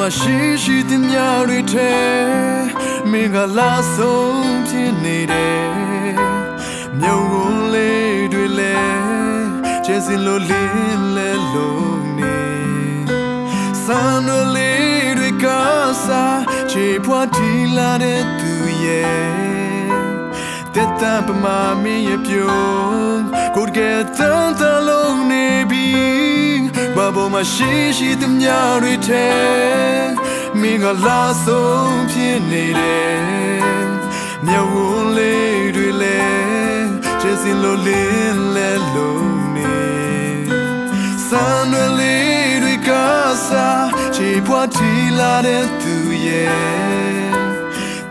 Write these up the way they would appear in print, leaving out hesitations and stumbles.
မှာရှိတဲ့ညတွေထဲမင်းကလာဆုံးဖြစ်နေတယ်မြုံကုန်လေးတွေလဲကျဲစင်လိုလင်းလဲလုံးနေစံလေးတွေကစားချေဖွားထီလာတဲ့သူရဲ့တက်တံပမာမင်းရဲ့ပြုံးကိုကဲတန်တလုံးနေပြီဘာပေါ်မှာရှိတဲ့ညတွေထဲမင်းကလာဆုံးဖြစ်နေတယ်မြုံလေးတွေလဲကျဲစင်လိုလင်းလဲလုံးနေစံလေးတွေကစားချေဖွားထီလာတဲ့သူရဲ့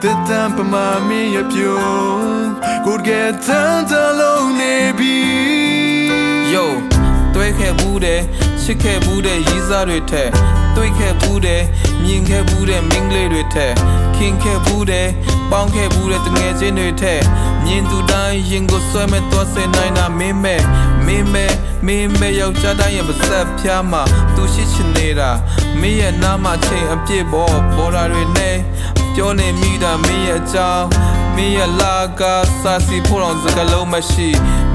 တက်တံပမာမင်းရဲ့ပြုံးကိုကဲတန်တလုံးနေပြီ Yo တွေ့ခဲ့ဘူးတယ်ချစ်ခဲ့ဘူးတဲ့ရီးစားတွေထက်တွေ့ခဲ့ဘူးတယ်မြင်ခဲ့ဘူးတဲ့မင်းကလေးတွေထက်ခင်ခဲ့ဘူးတယ်ပေါင်းခဲ့ဘူးတဲ့တငယ်ချင်းတွေထက်မြင်သူတိုင်းရင်ကိုဆွဲမဲ့သွားစင်နိုင်တာမင်းမဲ့ယောက်ျားတိုင်းရဲ့ပါစက်ဖြားမှာသူရှိချင်နေတာမင်းရဲ့နားမှာချိန်အပြည့်ပေါ်တာတွေနဲ့ပြောနေမိတာမင်းရဲ့အကြောင်းမင်းရဲ့လာကစာစီဖို့အောင်စကားလုံးမရှိ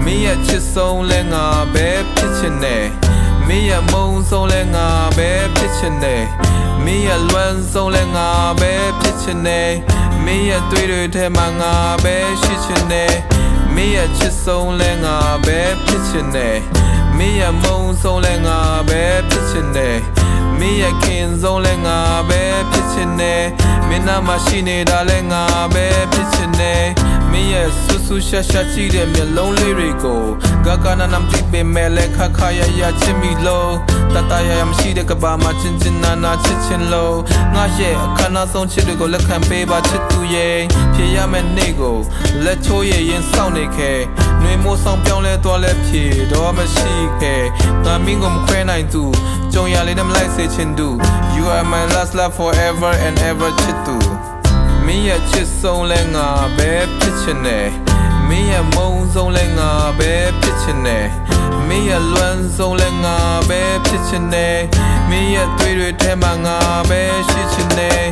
မင်းရဲ့ချစ်ဆုံးလဲငါပဲဖြစ်ချင်တယ်မင်းရဲ့မုန်းဆုံးလဲငါပဲဖြစ်ချင်တယ်မင်းရဲ့လွမ်းဆုံးလဲငါပဲဖြစ်ချင်တယ်မင်းရဲ့တွေ့တွေထဲမှာငါပဲရှိချင်တယ်မင်းရဲ့ချစ်ဆုံးလဲငါပဲဖြစ်ချင်တယ်မင်းရဲ့မုန်းဆုံးလဲငါပဲဖြစ်ချင်တယ်မင်းရဲ့ခင်ဆုံးလဲငါပဲဖြစ်ချင်တယ်မင်းနာမရှိနေတာလဲငါပဲဖြစ်ချင်တယ်မင်းရဲ့ဆူဆူရှာရှာကြည့်တဲ့မျက်လုံးလေးတွေကိုဂါနာနမ်တိပေမဲ့လဲခခရရချစ်မိလို့တတရရမရှိတဲ့ကဘာမှာချင်းနာချစ်ချင်လို့ငါရဲ့အခမ်းအနားဆုံးချစ်တွေကိုလက်ခံပေးပါချစ်သူရဲ့ဖြေရမယ့်နေ့ကိုလက်ချိုးရဲ့ရင်ဆောင်နေခဲ့နှွေမိုးဆောင်ပြောင်းလဲသွားလဲဖြေတော့မရှိခဲ့တာမင်းကိုမခွဲနိုင်သူကြုံရလေးနဲ့မလိုက်စေချင်သူ You are my last love forever and ever ချစ်သူမင်းရဲ့ချစ်ဆုံးလဲငါပဲဖြစ်ချင်တယ်မင်းရဲ့မုန်းဆုံးလဲငါပဲဖြစ်ချင်တယ်မင်းရဲ့လွမ်းဆုံးလဲငါပဲဖြစ်ချင်တယ်မင်းရဲ့တွေ့တွေထဲမှာငါပဲရှိချင်တယ်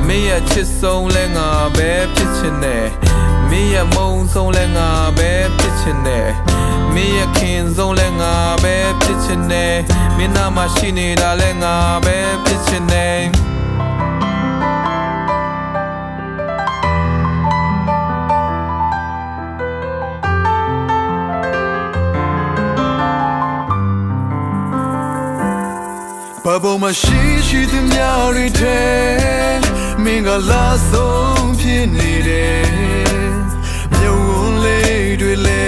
မင်းရဲ့ချစ်ဆုံးလဲငါပဲဖြစ်ချင်တယ်မင်းရဲ့မုန်းဆုံးလဲငါပဲဖြစ်ချင်တယ်မင်းရဲ့ခင်ဆုံးလဲငါပဲဖြစ်ချင်တယ်မင်းနာမရှိနေတာလဲငါပဲဖြစ်ချင်တယ်ဘာပေါ်မှာရှိတဲ့ညတွေထဲမင်းကလာဆုံးဖြစ်နေတယ်မြုံလေးတွေလဲ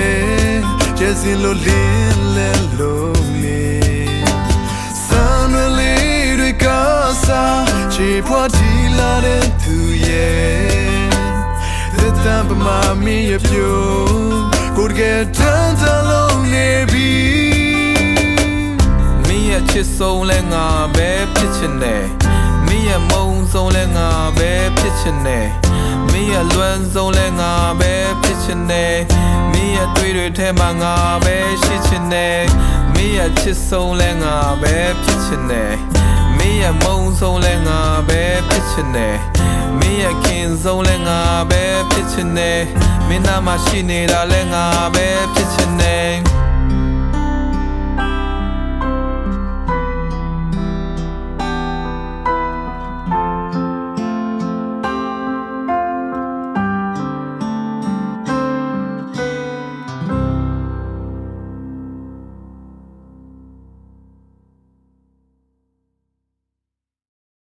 ကျဲစင်လိုလင်းလဲလုံးနေစံလေးတွေကစားချေဖွားထီလာတဲ့သူရဲ့သက်တမ်းပမာမင်းရဲ့ပြုံးကိုကဲတန်တလုံးနေပြီချစ်ဆုံးလဲငါပဲဖြစ်ချင်တယ်မင်းရဲ့မုန်းဆုံးလဲငါပဲဖြစ်ချင်တယ်မင်းရဲ့လွမ်းဆုံးလဲငါပဲဖြစ်ချင်တယ်မင်းရဲ့တွေ့တွေထဲမှာငါပဲရှိချင်တယ်မင်းရဲ့ချစ်ဆုံးလဲငါပဲဖြစ်ချင်တယ်မင်းရဲ့မုန်းဆုံးလဲငါပဲဖြစ်ချင်တယ်မင်းရဲ့ခင်ဆုံးလဲငါပဲဖြစ်ချင်တယ်မင်းနာမရှိနေတာလဲငါပဲဖြ